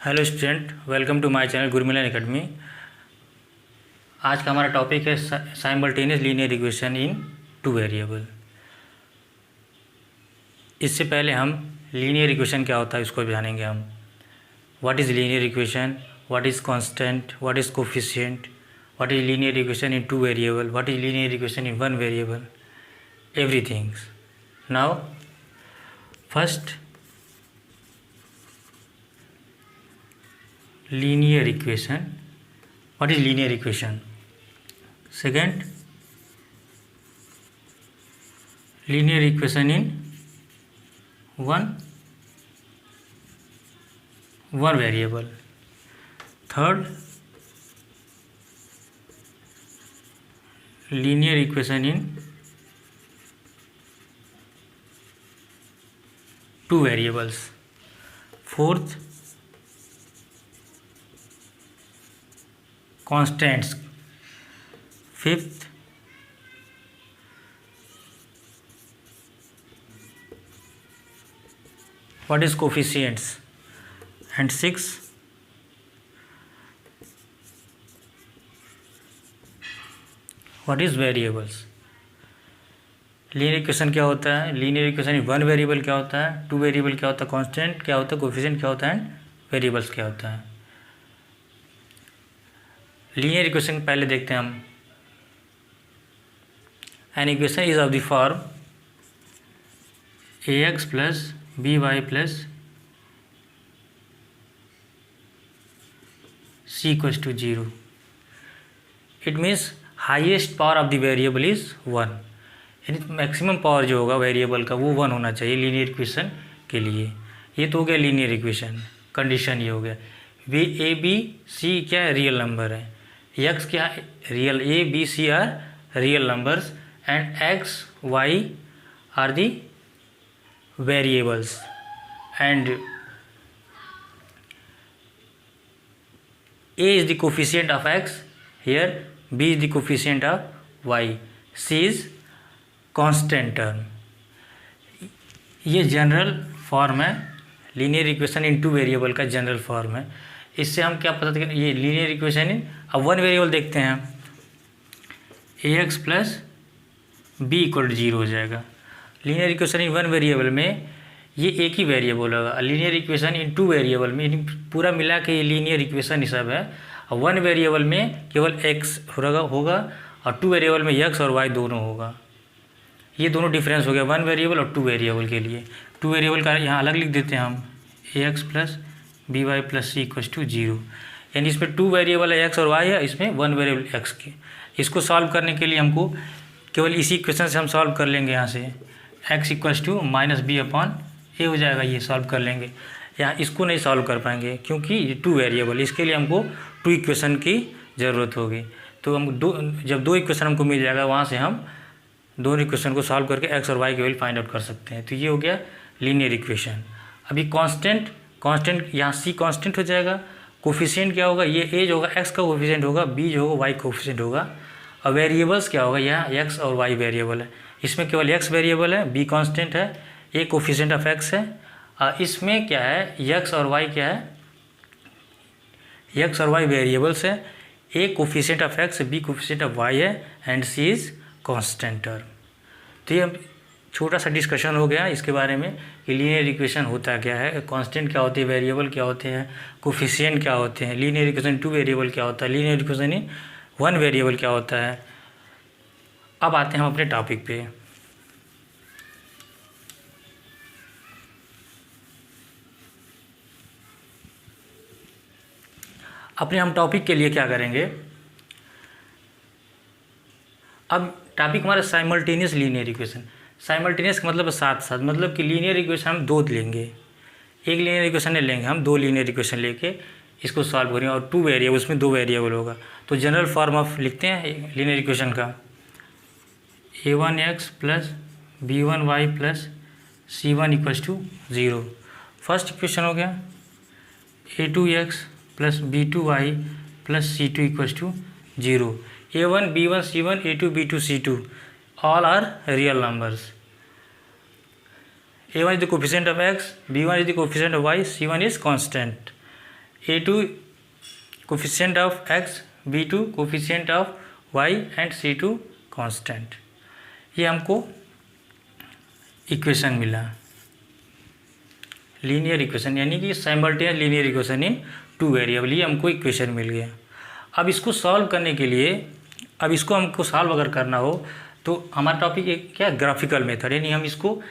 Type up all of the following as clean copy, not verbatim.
Hello student, welcome to my channel Gurumilan academy. आज का हमारा टॉपिक है simultaneous linear equation in two variable. इससे पहले हम लीनियर इक्वेशन क्या होता है इसको जानेंगे हम। What is linear equation, what is constant, what is coefficient, what is linear equation in two variable, what is linear equation in one variable, everything's. Now first, linear equation. What is linear equation? Second, linear equation in one variable. Third, linear equation in two variables. Fourth, constants. Fifth, what is coefficients? And sixth, what is variables? Linear equation क्या होता है? Linear equation one variable क्या होता है? Two variable क्या होता है? Constant क्या होता है? कोएफिशिएंट क्या होता है? एंड वेरिएबल्स क्या होता है? लीनियर इक्वेशन पहले देखते हैं हम। An equation is of the form ax plus B Y plus C equals to 0। It means highest power of the variable is 1, यानी मैक्सिमम पावर जो होगा वेरिएबल का वो 1 होना चाहिए लीनियर इक्वेशन के लिए। ये तो हो गया लीनियर इक्वेशन, कंडीशन ये हो गया। वे ए बी सी क्या है? रियल नंबर है। एक्स क्या है? Real. A B C are real numbers and X Y are the variables and A is the coefficient of X here, B is the coefficient of Y, C is constant term. ये general form है linear equation in two variable का, general form है। इससे हम क्या पता करें? ये लीनियर इक्वेशन इन अब वन वेरिएबल देखते हैं। A x plus b equal to 0 हो जाएगा। Linear equation in one variable में ये एक ही वेरिएबल होगा। Linear equation in two variable में पूरा मिला के ये लीनियर इक्वेशन ही सब है। और वन वेरिएबल में केवल एक्स होगा और टू वेरिएबल में एक्स और वाई दोनों होगा। ये दोनों डिफरेंस हो गया वन वेरिएबल और टू वेरिएबल के लिए। टू वेरिएबल का यहाँ अलग लिख देते हैं हम, a x plus B Y plus C equals to 0। यानी इसमें टू वेरिएबल है एक्स और वाई है, इसमें वन वेरिएबल एक्स के। इसको सॉल्व करने के लिए हमको केवल इसी इक्वेशन से हम सॉल्व कर लेंगे। यहाँ से x equals to minus b upon a हो जाएगा, ये सॉल्व कर लेंगे। यहाँ इसको नहीं सॉल्व कर पाएंगे क्योंकि ये टू वेरिएबल, इसके लिए हमको टू इक्वेशन की ज़रूरत होगी। तो हम जब दो इक्वेशन हमको मिल जाएगा वहाँ से हम दोनों इक्वेशन को सॉल्व करके एक्स और वाई के वैल्यू फाइंड आउट कर सकते हैं। तो ये हो गया लीनियर इक्वेशन। अभी कांस्टेंट यहाँ सी कांस्टेंट हो जाएगा। कोफिशिएंट क्या होगा? ये ए जो होगा एक्स का कोफिशिएंट होगा, बी जो होगा वाई कोफिशिएंट होगा। और वेरिएबल्स क्या होगा? यहाँ एक्स और वाई वेरिएबल है, इसमें केवल एक्स वेरिएबल है, बी कांस्टेंट है, ए कोफिशिएंट ऑफ एक्स है। और इसमें क्या है? एक्स और वाई क्या है? एक्स और वाई वेरिएबल्स है। A coefficient of x, b coefficient of y है and c is constant term. तो ये छोटा सा डिस्कशन हो गया इसके बारे में कि लीनियर इक्वेशन होता क्या है, कांस्टेंट क्या होती है, वेरिएबल क्या होते हैं, कोफिशिएंट क्या होते हैं, लीनियर इक्वेशन टू वेरिएबल क्या होता है, linear equation in one variable क्या होता है। अब आते हैं हम अपने टॉपिक पे। अपने हम टॉपिक के लिए क्या करेंगे? अब टॉपिक हमारा साइमल्टेनियस लीनियर इक्वेशन। साइमल्टेनियस का मतलब साथ साथ, मतलब कि लीनियर इक्वेशन हम दो लेंगे, एक लीनियर इक्वेशन लेंगे हम, दो लीनियर इक्वेशन लेके इसको सॉल्व करेंगे और टू वेरिएबल, उसमें दो वेरिएबल होगा। तो जनरल फॉर्म ऑफ लिखते हैं लीनियर इक्वेशन का, a1x plus b1y plus c1 equals to 0। First equation हो गया a2x plus b2y plus c2 equals to 0। a1 b1 c1 a2 b2 c2 all are real numbers. a1 is the coefficient of x, b1 is the coefficient of y, c1 is constant. A2 coefficient of x, B2 coefficient of y and C2 constant. ये हमको equation मिला, linear equation, यानी कि simultaneous linear equation in two variable, ये हमको equation मिल गया। अब इसको सॉल्व करने के लिए, अब इसको हमको सॉल्व अगर करना हो तो हमारा टॉपिक एक क्या, ग्राफिकल मेथड, यानी हम इसको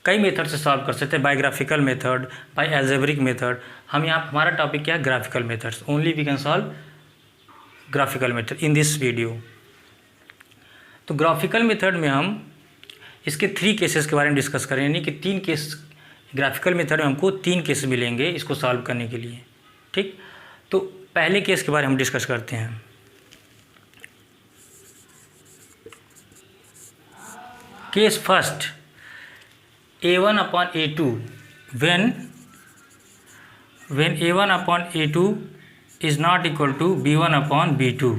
कई मेथड से सॉल्व कर सकते हैं, by graphical method, by algebraic method. हम यहाँ हमारा टॉपिक क्या है, graphical methods, only we can solve graphical method in this video. तो ग्राफिकल मेथड में हम इसके 3 केसेस के बारे में डिस्कस करें, यानी कि 3 केस, ग्राफिकल मेथड में हमको 3 केस मिलेंगे इसको सॉल्व करने के लिए। ठीक, तो पहले केस के बारे में हम डिस्कस करते हैं। Case first, A1/A2 when A1/A2 is not equal to B1/B2,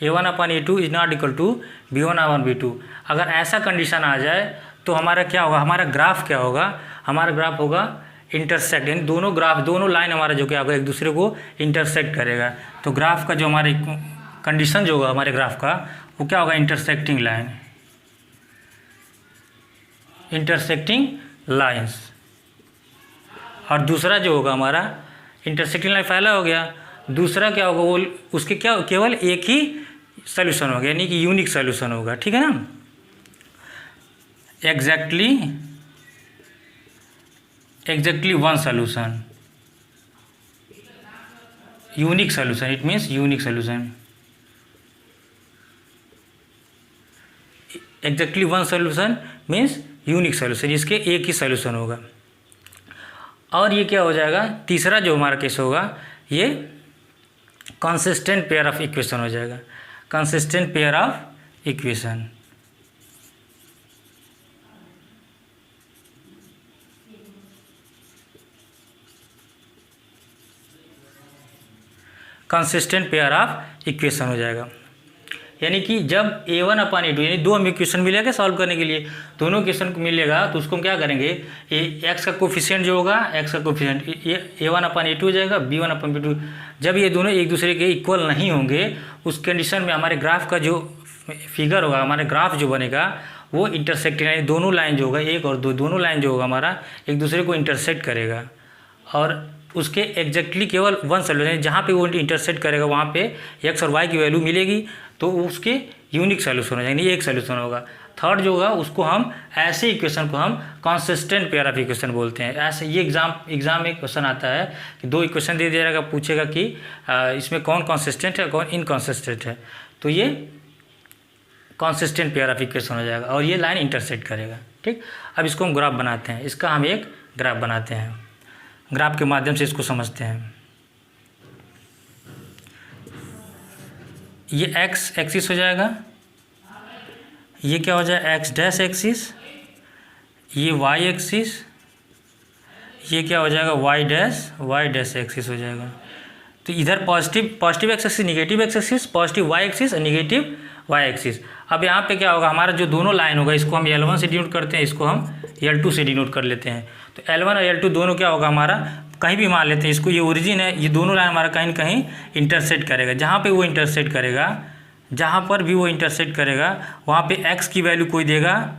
A1/A2 is not equal to B1/B2। अगर ऐसा कंडीशन आ जाए तो हमारा क्या होगा, हमारा ग्राफ क्या होगा, हमारा ग्राफ होगा इंटरसेक्ट, यानी दोनों ग्राफ, दोनों लाइन हमारा जो क्या होगा एक दूसरे को इंटरसेक्ट करेगा। तो ग्राफ का जो हमारे कंडीशन जो होगा हमारे ग्राफ का, वो क्या होगा, इंटरसेक्टिंग लाइन, इंटरसेक्टिंग लाइंस। और दूसरा जो होगा हमारा इंटरसेक्टिंग लाइन पहला हो गया, दूसरा क्या होगा, वो उसके क्या केवल एक ही सोल्यूशन होगा, यानी कि यूनिक सोल्यूशन होगा। ठीक है ना, exactly one solution, unique solution, it means unique solution, exactly one solution means unique solution, इसके एक ही सोल्यूशन होगा। और ये क्या हो जाएगा, तीसरा जो हमारा केस होगा, ये कंसिस्टेंट पेयर ऑफ इक्वेशन हो जाएगा, consistent pair of equation. Consistent pair of equation हो जाएगा, यानी कि जब A1/A2, यानी 2 हमें इक्वेशन मिलेगा सॉल्व करने के लिए, दोनों इक्वेशन को मिलेगा तो उसको हम क्या करेंगे, एक्स का कोफिशिएंट जो होगा, एक्स का कोफिशिएंट A1/A2 हो जाएगा, B1/B2। जब ये दोनों एक दूसरे के इक्वल नहीं होंगे, उस कंडीशन में हमारे ग्राफ का जो फिगर होगा, हमारे ग्राफ जो बनेगा वो इंटरसेक्ट, यानी दोनों लाइन जो होगा, एक और दो, दोनों लाइन जो होगा हमारा एक दूसरे को इंटरसेक्ट करेगा, और उसके एग्जैक्टली केवल वन सोल्यूशन, जहाँ पे वो इंटरसेक्ट करेगा वहाँ पे एक्स और वाई की वैल्यू मिलेगी, तो उसके यूनिक सोल्यूशन हो जाएंगे, एक सोल्यूशन होगा। थर्ड जो होगा उसको हम, ऐसे इक्वेशन को हम कंसिस्टेंट पेयर ऑफ इक्वेशन बोलते हैं। ऐसे ये एग्जाम में क्वेश्चन आता है कि 2 इक्वेशन दे दिया जाएगा, पूछेगा कि इसमें कौन कंसिस्टेंट है कौन इनकंसिस्टेंट है, तो ये कंसिस्टेंट पेयर ऑफ इक्वेशन हो जाएगा और ये लाइन इंटरसेक्ट करेगा। ठीक, अब इसको हम ग्राफ बनाते हैं, इसका हम एक ग्राफ बनाते हैं, ग्राफ के माध्यम से इसको समझते हैं। ये एक्स एक्सिस हो जाएगा, ये क्या हो जाएगा, एक्स डैश एक्सिस, ये वाई एक्सिस, ये क्या हो जाएगा, वाई डैश एक्सिस हो जाएगा। तो इधर positive X axis, negative X axis, positive Y axis और निगेटिव वाई एक्सिस। अब यहाँ पे क्या होगा, हमारा जो दोनों लाइन होगा इसको हम L1 से डिनोट करते हैं, इसको हम L2 से डिनोट कर लेते हैं। तो L1 और L2 दोनों क्या होगा हमारा, कहीं भी मान लेते हैं इसको, ये ओरिजिन है, ये दोनों लाइन हमारा कहीं न कहीं इंटरसेक्ट करेगा। जहाँ पे वो इंटरसेक्ट करेगा, जहाँ पर भी वो इंटरसेक्ट करेगा वहाँ पे x की वैल्यू कोई देगा,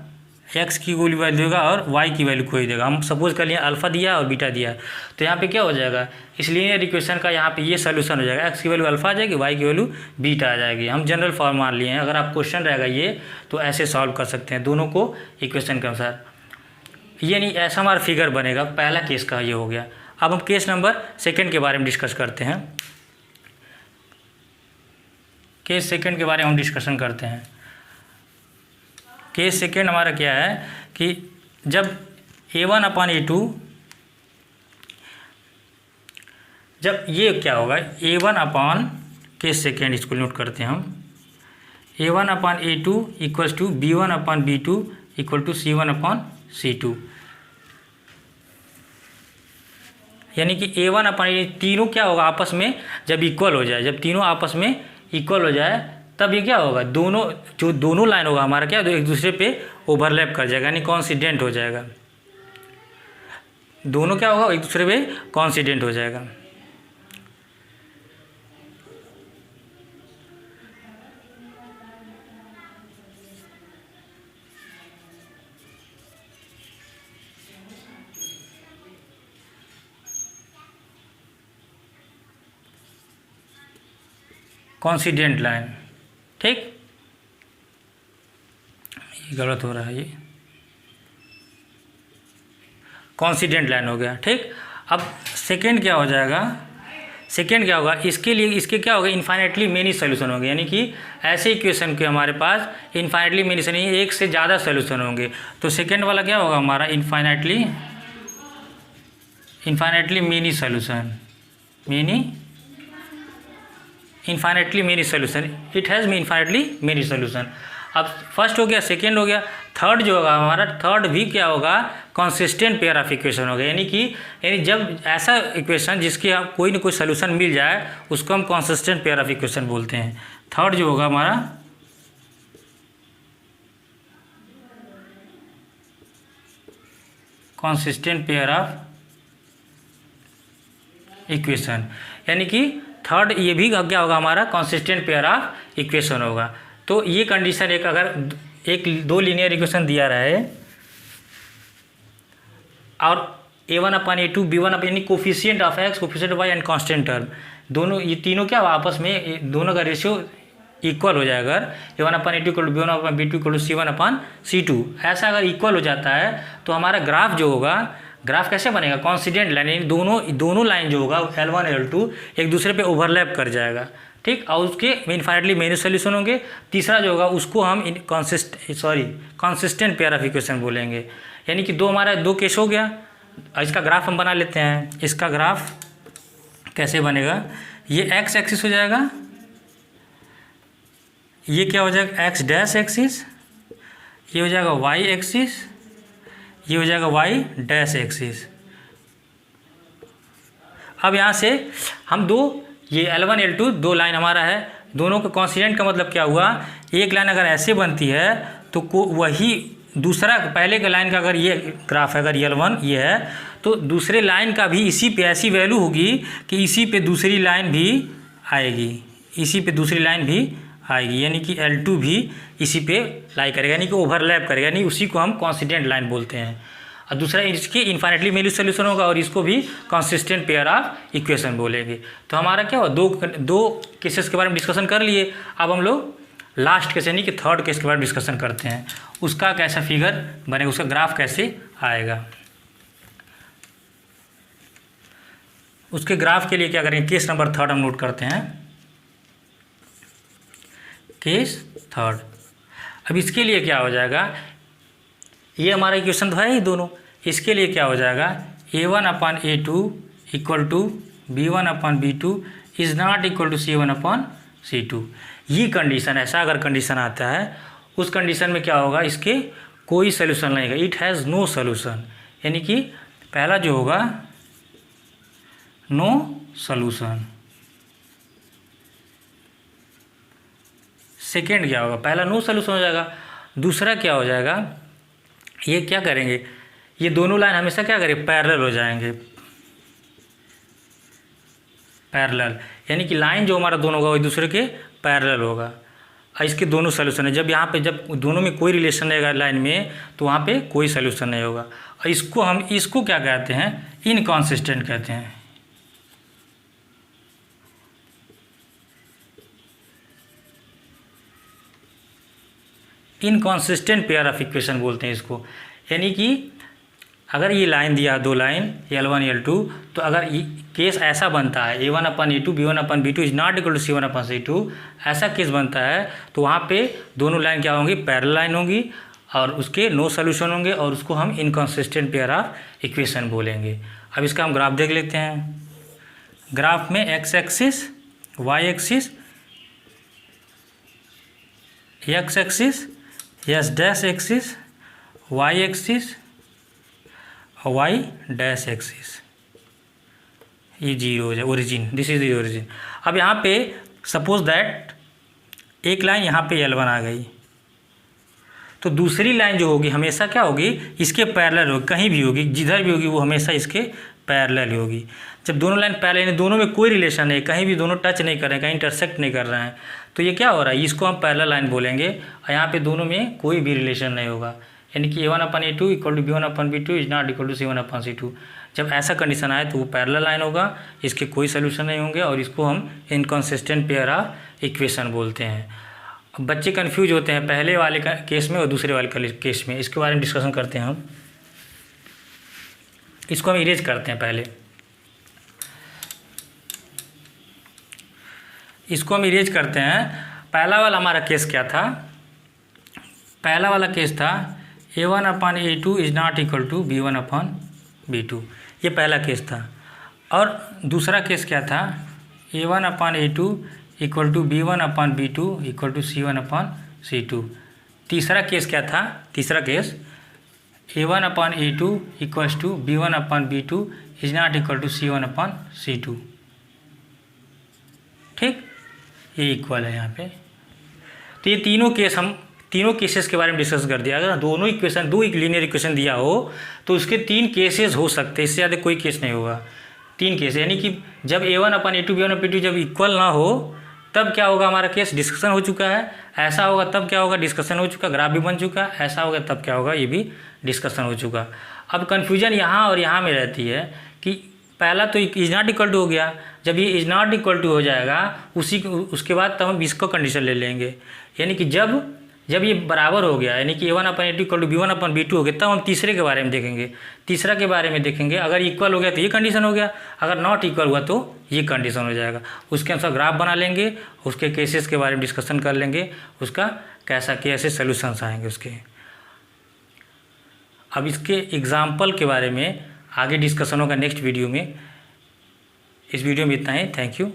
x की कोई वैल्यू देगा और y की वैल्यू कोई देगा। हम सपोज कर लिए अल्फा दिया और बीटा दिया, तो यहाँ पे क्या हो जाएगा, इस लीनियर इक्वेशन का यहाँ पे ये सोल्यूशन हो जाएगा, x की वैल्यू अल्फा आ जाएगी, y की वैल्यू बीटा आ जाएगी। हम जनरल फॉर्म मान लिए हैं, अगर आप क्वेश्चन रहेगा ये तो ऐसे सॉल्व कर सकते हैं दोनों को इक्वेशन के अनुसार। ये नहीं, ऐसा हमारा फिगर बनेगा। पहला केस का ये हो गया। अब हम केस नंबर 2 के बारे में डिस्कस करते हैं। केस 2 के बारे में हम डिस्कशन करते हैं। केस 2 हमारा क्या है कि जब A1/A2, जब ये क्या होगा, केस 2 इसको नोट करते हैं हम, A1/A2 equals to B1/B2 equal to C1/C2, यानी कि A1/A तीनों क्या होगा आपस में जब इक्वल हो जाए, जब तीनों आपस में इक्वल हो जाए तब ये क्या होगा, दोनों लाइन होगा हमारा क्या, एक दूसरे पे ओवरलैप कर जाएगा, यानी कॉन्सिडेंट हो जाएगा। दोनों क्या होगा, एक दूसरे पे कॉन्सिडेंट हो जाएगा। Coincident line. ठीक, ये गलत हो रहा है, ये कॉन्सिडेंट लाइन हो गया। ठीक, अब सेकेंड क्या हो जाएगा, सेकेंड क्या होगा, इसके लिए इसके क्या होगा, इन्फाइनेटली मेनी सोल्यूशन होंगे, यानी कि ऐसे इक्वेशन के हमारे पास इन्फाइनेटली मेनी यानी एक से ज़्यादा सोल्यूशन होंगे। तो सेकेंड वाला क्या होगा हमारा, infinitely many solution, infinitely many solution, it has infinitely many solution. अब फर्स्ट हो गया, सेकेंड हो गया, थर्ड जो होगा हमारा, थर्ड भी क्या होगा, कंसिस्टेंट पेयर ऑफ इक्वेशन होगा, यानी जब ऐसा इक्वेशन जिसके आप कोई ना कोई सोल्यूशन मिल जाए उसको हम कंसिस्टेंट पेयर ऑफ इक्वेशन बोलते हैं। थर्ड जो होगा हमारा कंसिस्टेंट पेयर ऑफ इक्वेशन, यानी कि थर्ड ये भी क्या होगा हमारा, कंसिस्टेंट पेयर ऑफ इक्वेशन होगा। तो ये कंडीशन एक, अगर एक दो लीनियर इक्वेशन दिया रहे और a1/a2 b1 यानी coefficient of x, coefficient of y and constant term, दोनों ये तीनों क्या आपस में दोनों का रेशियो इक्वल हो जाएगा। अगर a1/a2 = b1/b2 = c1/c2 ऐसा अगर इक्वल हो जाता है तो हमारा ग्राफ जो होगा, ग्राफ कैसे बनेगा, कॉन्सिडेंट लाइन, यानी दोनों लाइन जो होगा L1 L2 एक दूसरे पे ओवरलैप कर जाएगा। ठीक, और उसके इन्फाइनेटली मेनी सोल्यूशन होंगे। तीसरा जो होगा उसको हम कंसिस्टेंट पेयर ऑफ इक्वेशन बोलेंगे, यानी कि हमारा दो केस हो गया। इसका ग्राफ हम बना लेते हैं। इसका ग्राफ कैसे बनेगा, ये एक्स एक्सिस हो जाएगा, ये क्या हो जाएगा एक्स डैश एक्सिस, ये हो जाएगा वाई एक्सिस, ये हो जाएगा वाई डैश एक्सिस। अब यहाँ से हम ये L1 L2 दो लाइन हमारा है, दोनों का कॉन्सिडेंट का मतलब क्या हुआ, एक लाइन अगर ऐसे बनती है तो वही दूसरा पहले के लाइन का अगर ये ग्राफ है, अगर L1 ये है तो दूसरे लाइन का भी इसी पे ऐसी वैल्यू होगी कि इसी पे दूसरी लाइन भी आएगी, इसी पे दूसरी लाइन भी आएगी, यानी कि L2 भी इसी पे लाई करेगा, यानी कि ओवरलैप करेगा, यानी उसी को हम कॉन्सिडेंट लाइन बोलते हैं। और दूसरा इसके इन्फाइनेटली मेनी सोल्यूशन होगा और इसको भी कंसिस्टेंट पेयर ऑफ इक्वेशन बोलेंगे। तो हमारा क्या हुआ, दो केसेस के बारे में डिस्कशन कर लिए। अब हम लोग लास्ट केस यानी कि थर्ड केस के बारे में डिस्कशन करते हैं, उसका कैसा फिगर बनेगा, उसका ग्राफ कैसे आएगा। उसके ग्राफ के लिए क्या करेंगे, केस नंबर थर्ड हम नोट करते हैं, केस थर्ड। अब इसके लिए क्या हो जाएगा, ये हमारा इक्वेशन तो है ही दोनों, इसके लिए क्या हो जाएगा, a1/a2 = b1/b2 is not equal to c1/c2। ये कंडीशन, ऐसा अगर कंडीशन आता है उस कंडीशन में क्या होगा, इसके कोई सोल्यूशन नहीं है, इट हैज़ नो सोल्यूशन, यानी कि पहला जो होगा नो सोल्यूशन। सेकेंड क्या होगा, पहला नो सोल्यूशन हो जाएगा, दूसरा क्या हो जाएगा, ये क्या करेंगे, ये दोनों लाइन हमेशा क्या करेंगे, पैरेलल हो जाएंगे, पैरेलल, यानी कि लाइन जो हमारा दोनों होगा वो एक दूसरे के पैरेलल होगा। और इसके दोनों सोल्यूशन है, जब यहाँ पे जब दोनों में कोई रिलेशन रहेगा लाइन में तो वहाँ पे कोई सोल्यूशन नहीं होगा। और इसको क्या कहते हैं, इनकॉन्सिस्टेंट कहते हैं। इनकॉन्सिस्टेंट पेयर ऑफ इक्वेशन बोलते हैं इसको, यानी कि अगर ये लाइन दिया, दो लाइन L1 L2, तो अगर केस ऐसा बनता है a1/a2 b1/b2 is not equal to c1/c2, ऐसा केस बनता है तो वहाँ पे दोनों लाइन क्या होंगी, पैरेलल लाइन होंगी और उसके नो सोल्यूशन होंगे और उसको हम इनकॉन्सिस्टेंट पेयर ऑफ इक्वेशन बोलेंगे। अब इसका हम ग्राफ देख लेते हैं। ग्राफ में X axis, Y axis, X axis, S dash axis, Y axis, Y dash axis, ये जीरो है origin, this is the origin. अब यहाँ पे सपोज दैट एक लाइन यहाँ पे L1 आ गई, तो दूसरी लाइन जो होगी हमेशा क्या होगी, इसके पैरेलल होगी, कहीं भी होगी, जिधर भी होगी वो हमेशा इसके पैरेलल होगी। जब दोनों लाइन पैरेलल यानी दोनों में कोई रिलेशन नहीं, कहीं भी दोनों टच नहीं कर रहे हैं, कहीं इंटरसेक्ट नहीं कर रहे हैं, तो ये क्या हो रहा है, इसको हम पैरेलल लाइन बोलेंगे। और यहाँ पे दोनों में कोई भी रिलेशन नहीं होगा, यानी कि A1/A2 equal to B1/B2 is not equal to C1/C2। जब ऐसा कंडीशन आए तो वो पैरेलल लाइन होगा, इसके कोई सोल्यूशन नहीं होंगे और इसको हम इनकंसिस्टेंट पेयर ऑफ इक्वेशन बोलते हैं। अब बच्चे कंफ्यूज होते हैं पहले वाले केस में और दूसरे वाले केस में, इसके बारे में डिस्कशन करते हैं हम। इसको हम इरेज करते हैं पहले, इसको हम इरेज करते हैं। पहला वाला हमारा केस क्या था? पहला वाला केस था A1/A2 is not equal to B1/B2, ये पहला केस था। और दूसरा केस क्या था? A1/A2 equal to B1/B2 equal to C1/C2। तीसरा केस क्या था? तीसरा case A1/A2 equals to B1/B2 is not equal to C1/C2। ठीक, ये इक्वल है यहाँ पे। तो ये तीनों केसेस के बारे में डिस्कस कर दिया। अगर दोनों इक्वेशन, दो एक लीनियर इक्वेशन दिया हो तो उसके 3 केसेस हो सकते हैं, इससे ज़्यादा कोई केस नहीं होगा। 3 केस, यानी कि जब A1/A2 B1/B2 जब इक्वल ना हो तब क्या होगा? हमारा केस डिस्कशन हो चुका है। ऐसा होगा तब क्या होगा? डिस्कशन हो चुका, ग्राफ भी बन चुका। ऐसा होगा तब क्या होगा? ये भी डिस्कशन हो चुका। अब कन्फ्यूजन यहाँ और यहाँ में रहती है कि पहला तो इज नॉट इक्वल टू हो गया, जब ये इज नॉट इक्वल टू हो जाएगा उसके बाद तब हम इसको कंडीशन ले लेंगे। यानी कि जब ये बराबर हो गया, यानी कि A1/A2 इक्वल टू B1/B2 हो गया, तब हम तीसरे के बारे में देखेंगे। तीसरा के बारे में देखेंगे, अगर इक्वल हो गया तो ये कंडीशन हो गया, अगर नॉट इक्वल हुआ तो ये कंडीशन हो जाएगा। उसके अनुसार ग्राफ बना लेंगे, उसके केसेस के बारे में डिस्कशन कर लेंगे, उसका कैसे सोल्यूशंस आएंगे उसके। अब इसके एग्जाम्पल के बारे में आगे डिस्कशन होगा नेक्स्ट वीडियो में। इस वीडियो में इतना ही। Thank you.